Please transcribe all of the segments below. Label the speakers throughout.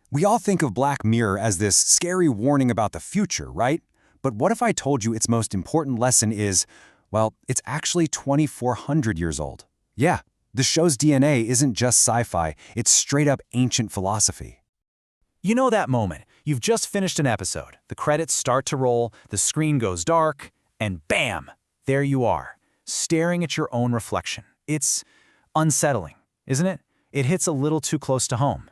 Speaker 1: We all think of Black Mirror as this scary warning about the future, right? But what if I told you its most important lesson is, well, it's actually 2,400 years old? Yeah, the show's DNA isn't just sci-fi, it's straight-up ancient philosophy.
Speaker 2: You know that moment. You've just finished an episode. The credits start to roll, the screen goes dark, and bam! There you are, staring at your own reflection. It's unsettling, isn't it? It hits a little too close to home.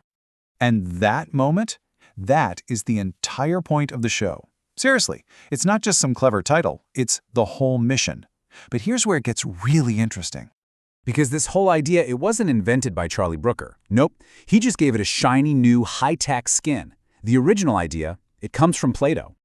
Speaker 3: And that moment, that is the entire point of the show. Seriously, it's not just some clever title, it's the whole mission. But here's where it gets really interesting.
Speaker 4: Because this whole idea, it wasn't invented by Charlie Brooker. Nope, he just gave it a shiny new high-tech skin. The original idea, it comes from Plato.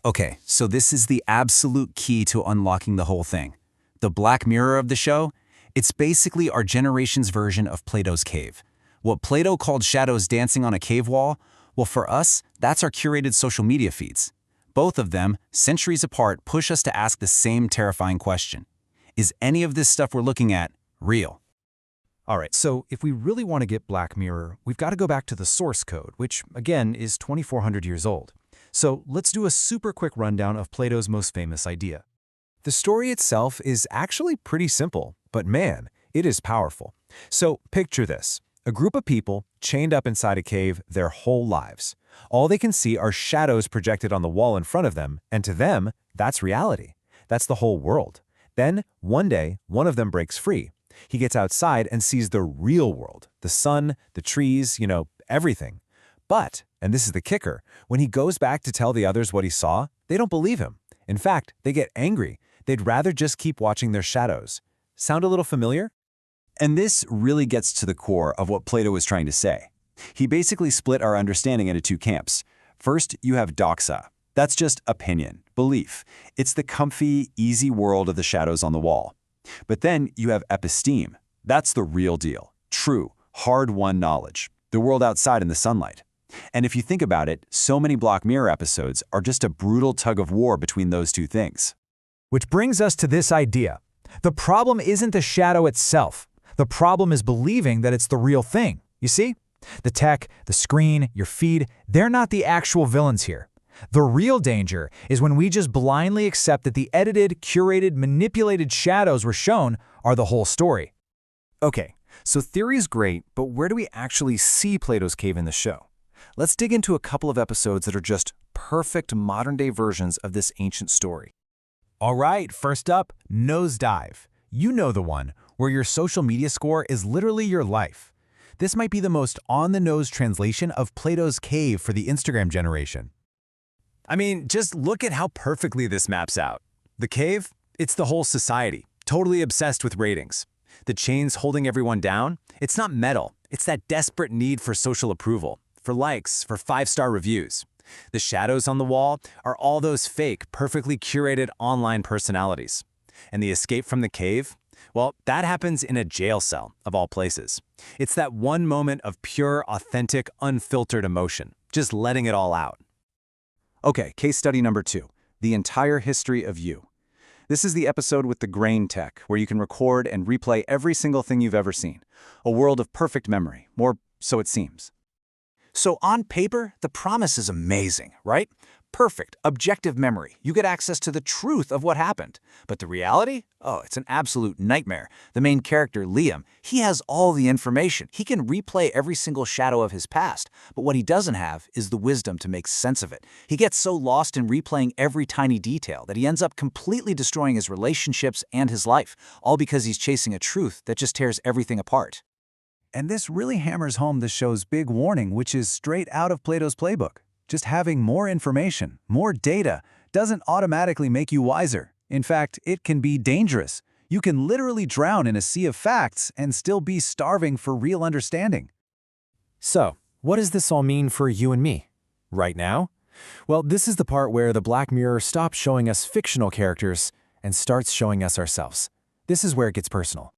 Speaker 1: Okay, so this is the absolute key to unlocking the whole thing. The Black Mirror of the show? It's basically our generation's version of Plato's cave. What Plato called shadows dancing on a cave wall, well, for us, that's our curated social media feeds. Both of them, centuries apart, push us to ask the same terrifying question. Is any of this stuff we're looking at real?
Speaker 2: All right, so if we really want to get Black Mirror, we've got to go back to the source code, which, again, is 2,400 years old. So let's do a super quick rundown of Plato's most famous idea.
Speaker 5: The story itself is actually pretty simple, but man, it is powerful. So picture this. A group of people chained up inside a cave their whole lives. All they can see are shadows projected on the wall in front of them, and to them, that's reality. That's the whole world. Then, one day, one of them breaks free. He gets outside and sees the real world, the sun, the trees, everything. But, and this is the kicker, when he goes back to tell the others what he saw, they don't believe him. In fact, they get angry. They'd rather just keep watching their shadows. Sound a little familiar?
Speaker 3: And this really gets to the core of what Plato was trying to say. He basically split our understanding into two camps. First, you have doxa. That's just opinion, belief. It's the comfy, easy world of the shadows on the wall. But then you have episteme. That's the real deal. True, hard-won knowledge. The world outside in the sunlight. And if you think about it, so many Black Mirror episodes are just a brutal tug of war between those two things.
Speaker 2: Which brings us to this idea. The problem isn't the shadow itself. The problem is believing that it's the real thing. You see? The tech, the screen, your feed, they're not the actual villains here. The real danger is when we just blindly accept that the edited, curated, manipulated shadows we're shown are the whole story.
Speaker 5: Okay, so theory's great, but where do we actually see Plato's cave in the show? Let's dig into a couple of episodes that are just perfect modern-day versions of this ancient story.
Speaker 2: All right, first up, Nosedive. You know the one, where your social media score is literally your life. This might be the most on-the-nose translation of Plato's cave for the Instagram generation.
Speaker 5: I mean, just look at how perfectly this maps out. The cave, it's the whole society, totally obsessed with ratings. The chains holding everyone down, it's not metal, it's that desperate need for social approval, for likes, for 5-star reviews. The shadows on the wall are all those fake, perfectly curated online personalities. And the escape from the cave? Well, that happens in a jail cell, of all places. It's that one moment of pure, authentic, unfiltered emotion, just letting it all out. Okay, case study number 2, the entire history of you. This is the episode with the grain tech, where you can record and replay every single thing you've ever seen. A world of perfect memory, or so it seems.
Speaker 6: So on paper, the promise is amazing, right? Perfect, objective memory. You get access to the truth of what happened. But the reality? Oh, it's an absolute nightmare. The main character, Liam, he has all the information. He can replay every single shadow of his past. But what he doesn't have is the wisdom to make sense of it. He gets so lost in replaying every tiny detail that he ends up completely destroying his relationships and his life, all because he's chasing a truth that just tears everything apart.
Speaker 1: And this really hammers home the show's big warning, which is straight out of Plato's playbook. Just having more information, more data, doesn't automatically make you wiser. In fact, it can be dangerous. You can literally drown in a sea of facts and still be starving for real understanding.
Speaker 5: So, what does this all mean for you and me? Right now? Well, this is the part where the Black Mirror stops showing us fictional characters and starts showing us ourselves. This is where it gets personal.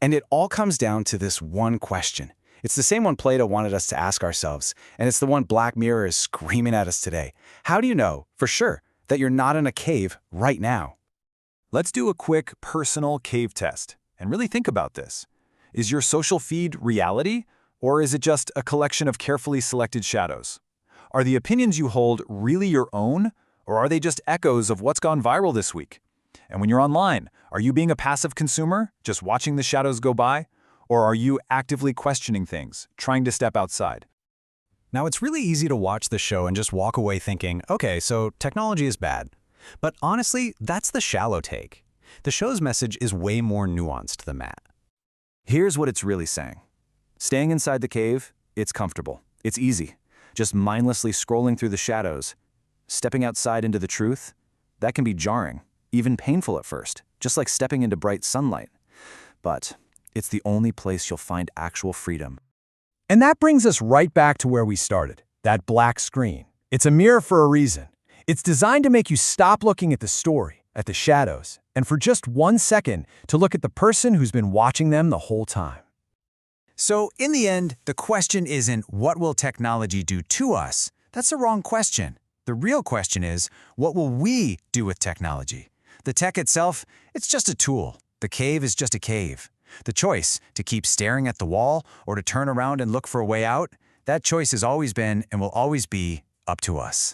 Speaker 7: And it all comes down to this one question. It's the same one Plato wanted us to ask ourselves, and it's the one Black Mirror is screaming at us today. How do you know, for sure, that you're not in a cave right now?
Speaker 5: Let's do a quick personal cave test and really think about this. Is your social feed reality, Or is it just a collection of carefully selected shadows? Are the opinions you hold really your own, or are they just echoes of what's gone viral this week? And when you're online, are you being a passive consumer, just watching the shadows go by? Or are you actively questioning things, trying to step outside?
Speaker 6: Now, it's really easy to watch the show and just walk away thinking, okay, so technology is bad. But honestly, that's the shallow take. The show's message is way more nuanced than that.
Speaker 7: Here's what it's really saying. Staying inside the cave, it's comfortable. It's easy. Just mindlessly scrolling through the shadows. Stepping outside into the truth, that can be jarring, even painful at first, just like stepping into bright sunlight. But it's the only place you'll find actual freedom.
Speaker 2: And that brings us right back to where we started, that black screen. It's a mirror for a reason. It's designed to make you stop looking at the story, at the shadows, and for just 1 second to look at the person who's been watching them the whole time.
Speaker 1: So, in the end, the question isn't, what will technology do to us? That's the wrong question. The real question is, what will we do with technology? The tech itself, it's just a tool. The cave is just a cave. The choice, to keep staring at the wall or to turn around and look for a way out, that choice has always been and will always be up to us.